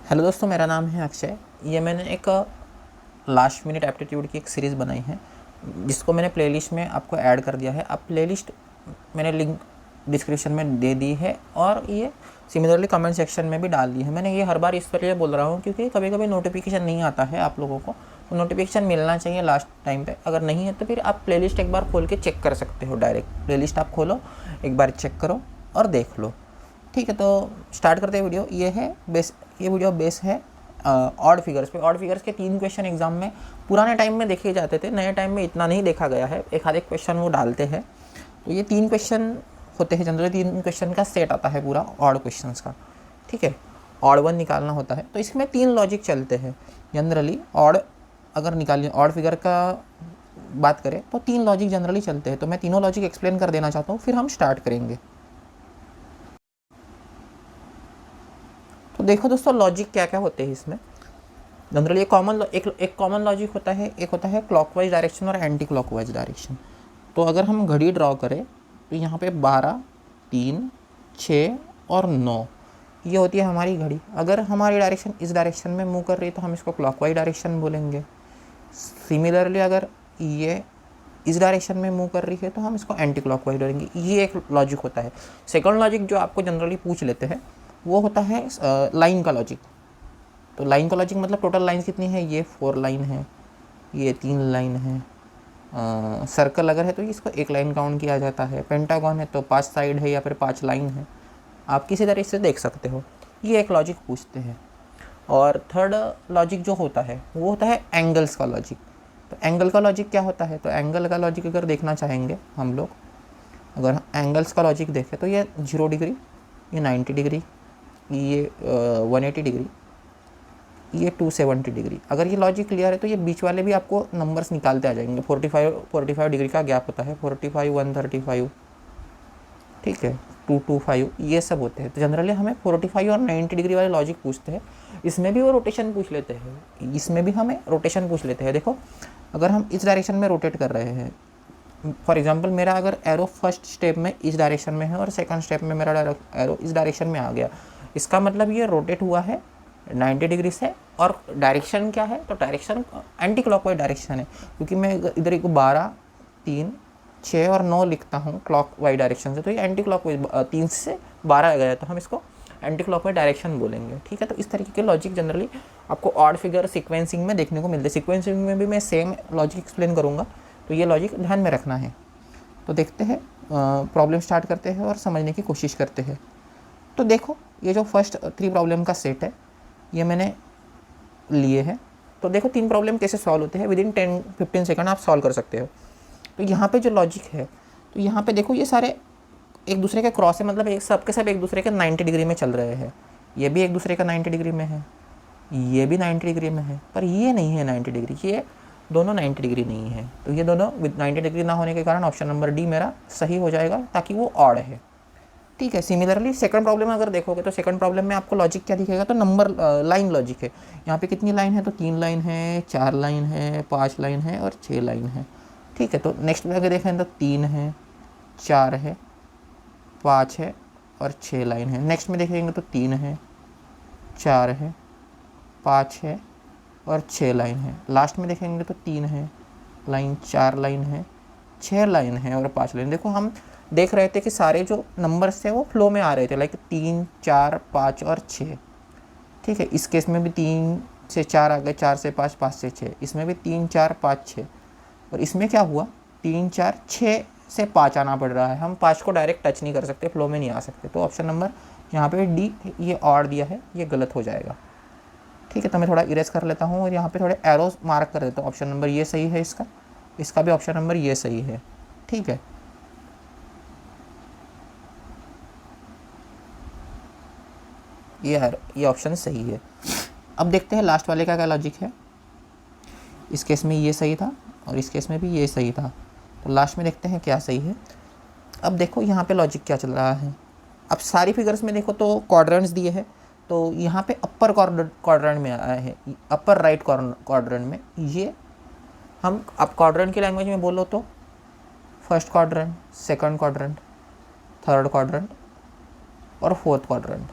Hello दोस्तों, मेरा नाम है अक्षय। ये मैंने एक लास्ट मिनट एप्टीट्यूड की एक सीरीज़ बनाई है जिसको मैंने प्लेलिस्ट में आपको ऐड कर दिया है। अब प्लेलिस्ट मैंने लिंक डिस्क्रिप्शन में दे दी है और ये सिमिलरली कमेंट सेक्शन में भी डाल दी है। मैंने ये हर बार इस लिए बोल रहा हूँ क्योंकि कभी कभी नोटिफिकेशन नहीं आता है आप लोगों को, तो नोटिफिकेशन मिलना चाहिए लास्ट टाइम पे। अगर नहीं है तो फिर आप प्लेलिस्ट एक बार खोल के चेक कर सकते हो। डायरेक्ट प्लेलिस्ट आप खोलो, एक बार चेक करो और देख लो। ठीक है, तो स्टार्ट करते हैं वीडियो। ये है बेस, ये वीडियो बेस है ऑड फिगर्स पे। ऑड फिगर्स के 3 क्वेश्चन एग्जाम में पुराने टाइम में देखे जाते थे, नए टाइम में इतना नहीं देखा गया है। एक आधे क्वेश्चन वो डालते हैं। तो ये 3 क्वेश्चन होते हैं जनरली, 3 क्वेश्चन का सेट आता है पूरा ऑड क्वेश्चन का। ठीक है, ऑड वन निकालना होता है तो इसमें 3 लॉजिक चलते हैं जनरली। ऑड अगर निकालिए, ऑड फिगर का बात करें तो 3 लॉजिक जनरली चलते हैं। तो मैं तीनों लॉजिक एक्सप्लेन कर देना चाहता हूँ, फिर हम स्टार्ट करेंगे। तो देखो दोस्तों, लॉजिक क्या क्या होते हैं इसमें। जनरली एक कॉमन लॉजिक होता है, एक होता है क्लॉकवाइज डायरेक्शन और एंटी क्लॉकवाइज डायरेक्शन। तो अगर हम घड़ी ड्रॉ करें तो यहाँ पे 12, 3, 6 और 9 ये होती है हमारी घड़ी। अगर हमारी डायरेक्शन इस डायरेक्शन में मूव कर रही है तो हम इसको क्लॉकवाइज डायरेक्शन बोलेंगे। सिमिलरली अगर ये इस डायरेक्शन में मूव कर रही है तो हम इसको एंटी क्लॉकवाइज बोलेंगे। ये एक लॉजिक होता है। सेकंड लॉजिक जो आपको जनरली पूछ लेते हैं वो होता है लाइन का लॉजिक। तो लाइन का लॉजिक मतलब टोटल लाइन कितनी है, ये 4 लाइन है, ये 3 लाइन है। सर्कल अगर है तो इसको एक लाइन काउंट किया जाता है। पेंटागन है तो 5 साइड है या फिर 5 लाइन है। आप किसी तरह से देख सकते हो। ये एक लॉजिक पूछते हैं। और थर्ड लॉजिक जो होता है वो होता है एंगल्स का लॉजिक। तो एंगल का लॉजिक क्या होता है, तो एंगल का लॉजिक अगर देखना चाहेंगे हम लोग, अगर एंगल्स का लॉजिक देखें तो ये 0 डिग्री, ये 90 डिग्री, ये 180 डिग्री, ये 270 डिग्री। अगर ये लॉजिक क्लियर है तो ये बीच वाले भी आपको नंबर्स निकालते आ जाएंगे। 45 डिग्री का गैप होता है, 45, 135, ठीक है, 225, ये सब होते हैं। तो जनरली हमें 45 और 90 डिग्री वाले लॉजिक पूछते हैं। इसमें भी वो रोटेशन पूछ लेते हैं, इसमें भी हमें रोटेशन पूछ लेते हैं। देखो, अगर हम इस डायरेक्शन में रोटेट कर रहे हैं, फॉर एग्जांपल मेरा अगर एरो फर्स्ट स्टेप में इस डायरेक्शन में है और सेकंड स्टेप में मेरा एरो इस डायरेक्शन में आ गया, इसका मतलब ये रोटेट हुआ है 90 डिग्री से। और डायरेक्शन क्या है, तो डायरेक्शन एंटी क्लॉकवाइज डायरेक्शन है। क्योंकि मैं इधर एक 12, 3, 6 और 9 लिखता हूँ क्लॉक वाइज डायरेक्शन से, तो ये एंटी क्लॉकवाइज 3 से 12 आ गया, तो हम इसको एंटी क्लॉकवाइज डायरेक्शन बोलेंगे। ठीक है, तो इस तरीके के लॉजिक जनरली आपको ऑड फिगर सीक्वेंसिंग में देखने को मिलते हैं। सीक्वेंसिंग में भी मैं सेम लॉजिक एक्सप्लेन करूँगा, तो ये लॉजिक ध्यान में रखना है। तो देखते हैं, प्रॉब्लम स्टार्ट करते हैं और समझने की कोशिश करते हैं। तो देखो, ये जो फर्स्ट 3 प्रॉब्लम का सेट है ये मैंने लिए हैं। तो देखो 3 प्रॉब्लम कैसे सॉल्व होते हैं, विदिन 10-15 सेकंड आप सॉल्व कर सकते हो। तो यहाँ पे जो लॉजिक है, तो यहाँ पे देखो ये सारे एक दूसरे के क्रॉस है, मतलब एक सब के सब एक दूसरे के 90 डिग्री में चल रहे हैं। ये भी एक दूसरे का 90 डिग्री में है, ये भी 90 डिग्री में है, पर ये नहीं है 90 डिग्री, ये दोनों 90 डिग्री नहीं है। तो ये दोनों विद 90 डिग्री ना होने के कारण ऑप्शन नंबर डी मेरा सही हो जाएगा, ताकि वो ऑड है। ठीक है, सिमिलरली सेकंड प्रॉब्लम अगर देखोगे तो सेकंड प्रॉब्लम में आपको लॉजिक क्या दिखेगा, तो नंबर लाइन लॉजिक है। यहाँ पे कितनी लाइन है, तो 3 लाइन है, 4 लाइन है, 5 लाइन है और 6 लाइन है। ठीक है, तो नेक्स्ट में अगर देखें तो 3 है, 4 है, 5 है और 6 लाइन है। नेक्स्ट में देखेंगे तो 3 है, 4 है, 5 है और 6 लाइन है। लास्ट में देखेंगे तो 3 है लाइन, 4 लाइन है, 6 लाइन है और 5 लाइन। देखो, हम देख रहे थे कि सारे जो नंबर्स थे वो फ्लो में आ रहे थे, लाइक 3, 4, 5 और 6। ठीक है, इस केस में भी 3 से 4 आ गए, 4 से 5, 5 से 6, इसमें भी 3, 4, 5, 6। और इसमें क्या हुआ, 3, 4, 6 से 5 आना पड़ रहा है। हम 5 को डायरेक्ट टच नहीं कर सकते, फ्लो में नहीं आ सकते। तो ऑप्शन नंबर यहाँ पे डी, ये ऑड दिया है, ये गलत हो जाएगा। ठीक है, तो मैं थोड़ा इरेज कर लेता हूँ और यहाँ पे थोड़े एरोस मार्क कर देता हूँ। ऑप्शन नंबर ये सही है, इसका भी ऑप्शन नंबर ये सही है। ठीक है, ये ऑप्शन सही है। अब देखते हैं लास्ट वाले का क्या लॉजिक है। इस केस में ये सही था और इस केस में भी ये सही था, तो लास्ट में देखते हैं क्या सही है। अब देखो यहाँ पे लॉजिक क्या चल रहा है। अब सारी फिगर्स में देखो तो क्वाड्रेंट्स दिए हैं, तो यहाँ पे अपर क्वाड्रेंट में आया है, अपर राइट क्वाड्रेंट में। ये हम अब क्वाड्रेंट की लैंग्वेज में बोलो तो first quadrant, second quadrant, third quadrant और फोर्थ क्वाड्रेंट।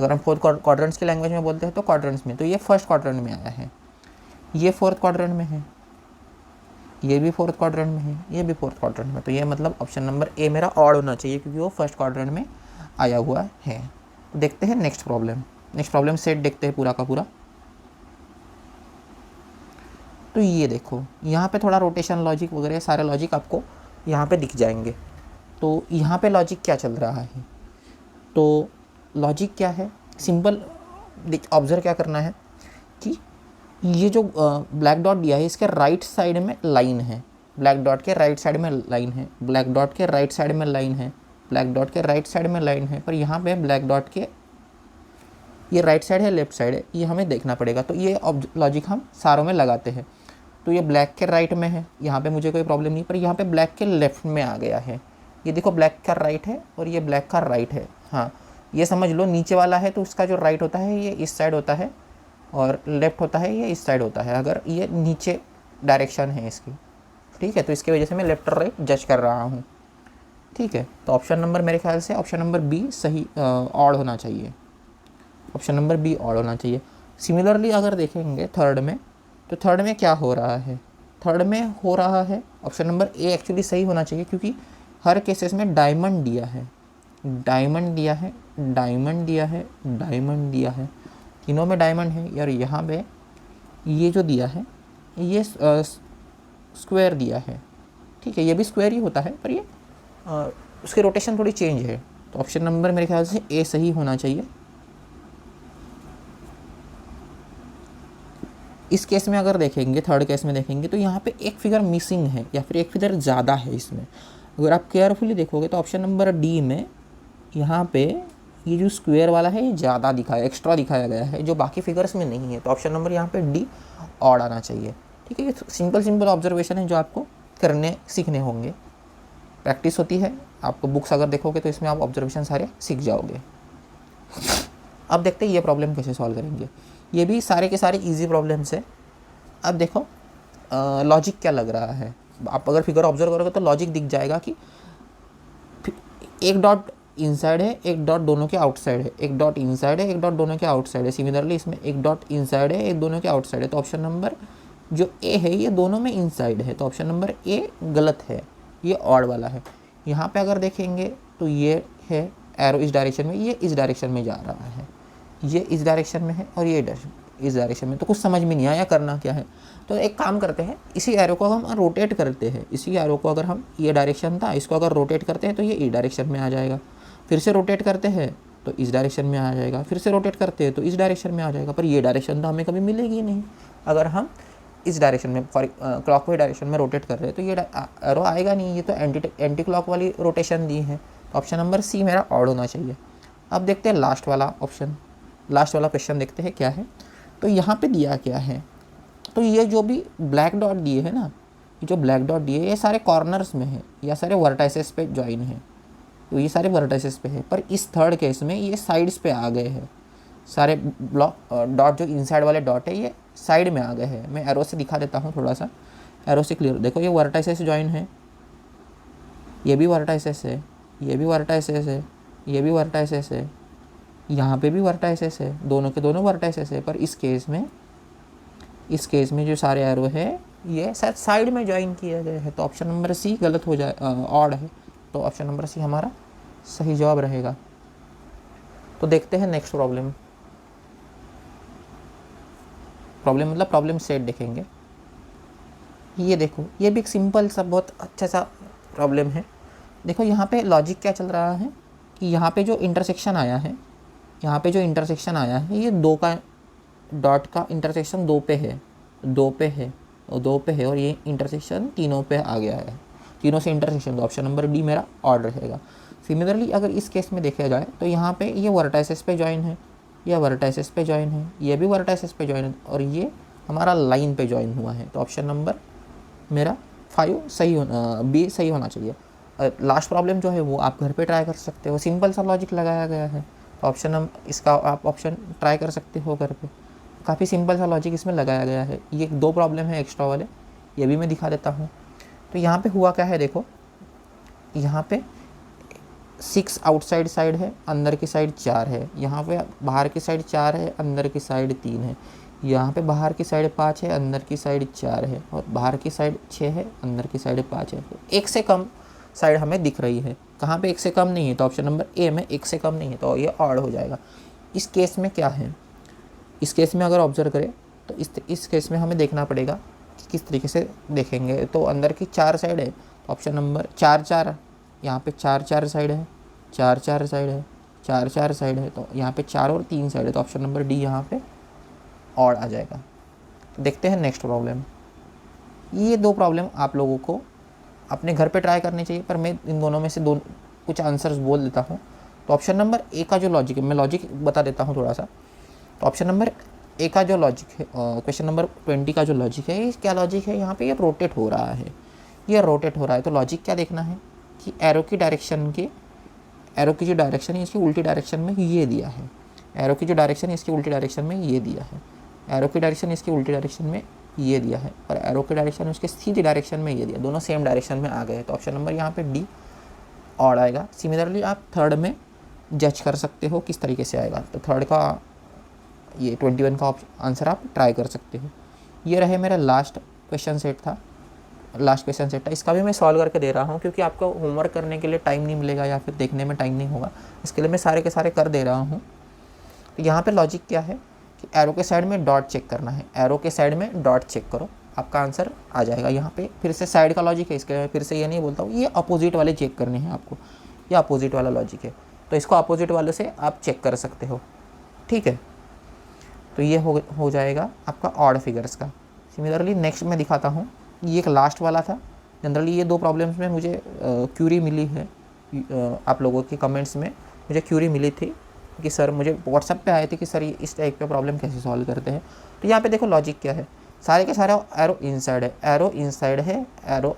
अगर हम फोर्थ क्वाड्रेंट्स की लैंग्वेज में बोलते हैं तो क्वाड्रेंट्स में, तो ये फर्स्ट क्वाड्रेंट में आया है, ये फोर्थ क्वाड्रेंट में है, ये भी फोर्थ क्वाड्रेंट में है, ये भी फोर्थ क्वाड्रेंट में। तो ये मतलब ऑप्शन नंबर ए मेरा ऑड होना चाहिए क्योंकि वो फर्स्ट क्वाड्रेंट में आया हुआ है। तो देखते हैं next problem. Next problem set देखते हैं पूरा का पूरा। तो ये देखो यहाँ पे थोड़ा रोटेशन लॉजिक वगैरह सारे लॉजिक आपको यहाँ पे दिख जाएंगे। तो यहाँ पे लॉजिक क्या चल रहा है, तो लॉजिक क्या है, सिंपल ऑब्जर्व क्या करना है कि ये जो ब्लैक डॉट दिया है इसके राइट साइड में लाइन है, ब्लैक डॉट के राइट साइड में लाइन है, ब्लैक डॉट के राइट साइड में लाइन है, ब्लैक डॉट के राइट साइड में लाइन है, पर यहाँ पे ब्लैक डॉट के ये राइट साइड है लेफ्ट साइड है, ये हमें देखना पड़ेगा। तो ये लॉजिक हम सारों में लगाते हैं। तो ये ब्लैक के राइट में है, यहाँ पे मुझे कोई प्रॉब्लम नहीं, पर यहाँ पे ब्लैक के लेफ्ट में आ गया है। ये देखो ब्लैक का राइट है और ये ब्लैक का राइट है। हाँ ये समझ लो नीचे वाला है तो उसका जो राइट होता है ये इस साइड होता है और लेफ्ट होता है ये इस साइड होता है, अगर ये नीचे डायरेक्शन है इसकी, ठीक है। तो इसकी वजह से मैं लेफ्ट और राइट जज कर रहा हूँ, ठीक है। तो ऑप्शन नंबर मेरे ख्याल से ऑप्शन नंबर बी सही ऑड होना चाहिए, ऑप्शन नंबर बी ऑड होना चाहिए। सिमिलरली अगर देखेंगे थर्ड में, तो थर्ड में क्या हो रहा है, थर्ड में हो रहा है ऑप्शन नंबर ए एक्चुअली सही होना चाहिए क्योंकि हर केसेस में डायमंड दिया है, डायमंड दिया है, डायमंड दिया है, डायमंड दिया है, तीनों में डायमंड है। और यहाँ पे ये जो दिया है ये स्क्वायर दिया है, ठीक है। ये भी स्क्वायर ही होता है पर ये उसकी रोटेशन थोड़ी चेंज है। तो ऑप्शन नंबर मेरे ख्याल से ए सही होना चाहिए। इस केस में अगर देखेंगे, थर्ड केस में देखेंगे तो यहाँ पे एक फिगर मिसिंग है या फिर एक फिगर ज़्यादा है इसमें। अगर आप केयरफुली देखोगे तो ऑप्शन नंबर डी में यहाँ पे ये जो स्क्वायर वाला है ये ज़्यादा दिखाया, एक्स्ट्रा दिखाया गया है जो बाकी फिगर्स में नहीं है। तो ऑप्शन नंबर यहाँ पे डी ऑड आना चाहिए, ठीक है। ये सिंपल ऑब्जर्वेशन है जो आपको करने सीखने होंगे, प्रैक्टिस होती है। आपको बुक्स अगर देखोगे तो इसमें आप ऑब्जर्वेशन सारे सीख जाओगे। अब देखते हैं ये प्रॉब्लम कैसे सॉल्व करेंगे। ये भी सारे के सारे इजी प्रॉब्लम्स है। अब देखो लॉजिक क्या लग रहा है, आप अगर फिगर ऑब्जर्व करोगे तो लॉजिक दिख जाएगा कि एक डॉट इनसाइड है, एक डॉट दोनों के आउटसाइड है, एक डॉट इनसाइड है, एक डॉट दोनों के आउटसाइड है। सिमिलरली इसमें एक डॉट इनसाइड है, एक दोनों के आउटसाइड है। तो ऑप्शन नंबर जो ए है ये दोनों में इनसाइड है, तो ऑप्शन नंबर ए गलत है, ये ऑड वाला है। यहाँ पे अगर देखेंगे तो ये है एरो इस डायरेक्शन में, ये इस डायरेक्शन में जा रहा है, ये इस डायरेक्शन में है और ये इस डायरेक्शन में। तो कुछ समझ में नहीं आया करना क्या है। तो एक काम करते हैं, इसी एरो को हम रोटेट करते हैं, इसी एरो को अगर हम, ये डायरेक्शन था, इसको अगर रोटेट करते हैं तो ये इस डायरेक्शन में आ जाएगा। फिर से रोटेट करते हैं तो इस डायरेक्शन में आ जाएगा, फिर से रोटेट करते हैं तो इस डायरेक्शन में आ जाएगा। पर ये डायरेक्शन तो हमें कभी मिलेगी नहीं। अगर हम इस डायरेक्शन में क्लॉकवाइज डायरेक्शन में रोटेट कर रहे हैं तो ये एरो आएगा नहीं, ये तो एंटी क्लॉक वाली रोटेशन दी है। तो ऑप्शन नंबर सी मेरा ऑड होना चाहिए। अब देखते हैं लास्ट वाला ऑप्शन, लास्ट वाला क्वेश्चन देखते हैं क्या है। तो यहाँ पे दिया क्या है, तो ये जो भी ब्लैक डॉट दिए है ना, ये जो ब्लैक डॉट दिए ये सारे कॉर्नर्स में है या सारे वर्टाइसेस पे ज्वाइन है, तो ये सारे वर्टाइसेस पे है। पर इस थर्ड केस में ये साइड्स पे आ गए हैं, सारे डॉट जो इनसाइड वाले डॉट है ये साइड में आ गए हैं। मैं एरो से दिखा देता हूँ, थोड़ा सा एरो से क्लियर देखो, ये वर्टाइसेस ज्वाइन है, ये भी वर्टाइसेस है, ये भी वर्टाइसेस है, ये भी वर्टाइसेस है, यहाँ पे भी वर्टाइसेस है, दोनों के दोनों वर्टाइसेस है। पर इस केस में जो सारे एरो है ये शायद साइड में ज्वाइन किया गया है। तो ऑप्शन नंबर सी गलत हो जाए, ऑड है। तो ऑप्शन नंबर सी हमारा सही जवाब रहेगा। तो देखते हैं नेक्स्ट प्रॉब्लम। प्रॉब्लम मतलब प्रॉब्लम सेट देखेंगे। ये देखो, ये भी एक सिंपल सा बहुत अच्छा सा प्रॉब्लम है। देखो यहाँ पे लॉजिक क्या चल रहा है कि यहाँ पे जो इंटरसेक्शन आया है, यहाँ पे जो इंटरसेक्शन आया है ये दो का डॉट का इंटरसेक्शन दो पे है, दो पे है और दो पे है, और ये इंटरसेक्शन तीनों पे आ गया है, तीनों से इंटरसेक्शन। तो ऑप्शन नंबर डी मेरा ऑड रहेगा। सिमिलरली अगर इस केस में देखा जाए तो यहाँ पे ये वर्टाइसेस पे ज्वाइन है, यह वर्टाइसेस पे ज्वाइन है, ये भी वर्टाइसेस पे ज्वाइन है, और ये हमारा लाइन पे ज्वाइन हुआ है। तो ऑप्शन नंबर मेरा 5 सही होना, बी सही होना चाहिए। लास्ट प्रॉब्लम जो है वो आप घर पे ट्राई कर सकते हो, सिंपल सा लॉजिक लगाया गया है। तो ऑप्शन इसका आप ऑप्शन ट्राई कर सकते हो घर पे, काफ़ी सिंपल सा लॉजिक इसमें लगाया गया है। ये 2 प्रॉब्लम है एक्स्ट्रा वाले, ये भी मैं दिखा देता हूँ। तो यहाँ पे हुआ क्या है देखो, यहाँ पे 6 आउटसाइड साइड है, अंदर की साइड 4 है, यहाँ पे बाहर की साइड 4 है, अंदर की साइड 3 है, यहाँ पे बाहर की साइड 5 है, अंदर की साइड 4 है, और बाहर की साइड 6 है, अंदर की साइड 5 है। तो एक से कम साइड हमें दिख रही है। कहाँ पे एक से कम नहीं है? तो ऑप्शन नंबर ए में एक से कम नहीं है, तो ये ऑड हो जाएगा। इस केस में क्या है, इस केस में अगर ऑब्जर्व करें तो इस केस में हमें देखना पड़ेगा कि किस तरीके से देखेंगे। तो अंदर की 4 साइड है, तो ऑप्शन नंबर 4 यहाँ पे 4 साइड है, 4 साइड है, 4 साइड है, तो यहाँ पे 4 और 3 साइड है, तो ऑप्शन नंबर डी यहाँ पे ऑड आ जाएगा। तो देखते हैं नेक्स्ट प्रॉब्लम। ये 2 प्रॉब्लम आप लोगों को अपने घर पे ट्राई करनी चाहिए, पर मैं इन दोनों में से कुछ आंसर्स बोल देता हूँ। तो ऑप्शन नंबर ए का जो लॉजिक है, मैं लॉजिक बता देता हूँ थोड़ा सा। तो ऑप्शन नंबर ए का जो लॉजिक है, क्वेश्चन नंबर 20 का जो लॉजिक है, ये क्या लॉजिक है? यहाँ पे ये रोटेट हो रहा है, ये रोटेट हो रहा है। तो लॉजिक क्या देखना है कि एरो की जो डायरेक्शन है इसकी उल्टी डायरेक्शन में ये दिया है, एरो की जो डायरेक्शन है इसकी उल्टी डायरेक्शन में ये दिया है, एरो की डायरेक्शन इसकी उल्टी डायरेक्शन में ये दिया है, और एरो की डायरेक्शन उसके सीधी डायरेक्शन में ये दिया, दोनों सेम डायरेक्शन में आ गए। तो ऑप्शन नंबर यहाँ पे डी ऑड आएगा। सिमिलरली आप थर्ड में जज कर सकते हो किस तरीके से आएगा। तो थर्ड का ये 21 का आंसर आप ट्राई कर सकते हो। ये रहे मेरा लास्ट क्वेश्चन सेट था। इसका भी मैं सॉल्व करके दे रहा हूँ, क्योंकि आपको होमवर्क करने के लिए टाइम नहीं मिलेगा या फिर देखने में टाइम नहीं होगा, इसके लिए मैं सारे के सारे कर दे रहा हूँ। तो यहाँ पे लॉजिक क्या है कि एरो के साइड में डॉट चेक करना है, एरो के साइड में डॉट चेक करो, आपका आंसर आ जाएगा। यहाँ पे फिर से साइड का लॉजिक है, इसके लिए फिर से ये नहीं बोलता हूँ, ये अपोजिट वाले चेक करने हैं आपको, ये अपोजिट वाला लॉजिक है, तो इसको अपोजिट वाले से आप चेक कर सकते हो, ठीक है। तो ये हो जाएगा आपका ऑड फिगर्स का। सिमिलरली नेक्स्ट मैं दिखाता हूँ, ये एक लास्ट वाला था। जनरली ये 2 प्रॉब्लम्स में मुझे क्यूरी मिली है, आप लोगों के कमेंट्स में मुझे क्यूरी मिली थी कि सर, मुझे व्हाट्सएप पे आए थे कि सर ये इस टाइप का प्रॉब्लम कैसे सॉल्व करते हैं। तो यहाँ पे देखो लॉजिक क्या है, सारे के सारे एरो इनसाइड है, एरो इनसाइड है, एरो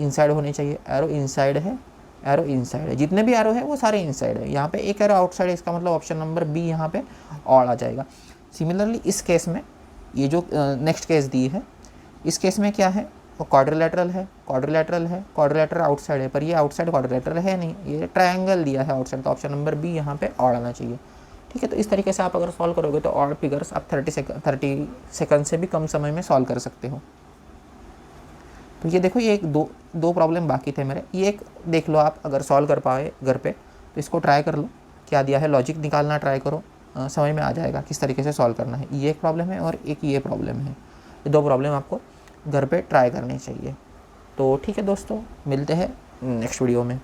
इनसाइड होने चाहिए, एरो इनसाइड है, एरो इनसाइड है, जितने भी एरो है वो सारे इनसाइड है। यहाँ पे एक एरो आउटसाइड है, इसका मतलब ऑप्शन नंबर बी यहाँ पे ऑड आ जाएगा। सिमिलरली इस केस में ये जो नेक्स्ट केस दी है, इस केस में क्या है, वो क्वाड्रिलेटरल है, क्वाड्रिलेटरल आउटसाइड है, पर ये आउटसाइड क्वाड्रिलेटरल है नहीं, ये ट्रायंगल दिया है आउटसाइड, तो ऑप्शन नंबर बी यहाँ पे ऑड आना चाहिए, ठीक है। तो इस तरीके से आप अगर सॉल्व करोगे तो ऑड फिगर्स आप 30 सेकंड से भी कम समय में सॉल्व कर सकते हो। तो ये देखो, ये एक दो प्रॉब्लम बाकी थे मेरे, ये एक देख लो आप, अगर सॉल्व कर पाए घर पे तो इसको ट्राई कर लो, क्या दिया है लॉजिक निकालना ट्राई करो, समझ में आ जाएगा किस तरीके से सॉल्व करना है। ये एक प्रॉब्लम है और एक ये प्रॉब्लम है, ये 2 प्रॉब्लम आपको घर पे ट्राई करनी चाहिए। तो ठीक है दोस्तों, मिलते हैं नेक्स्ट वीडियो में।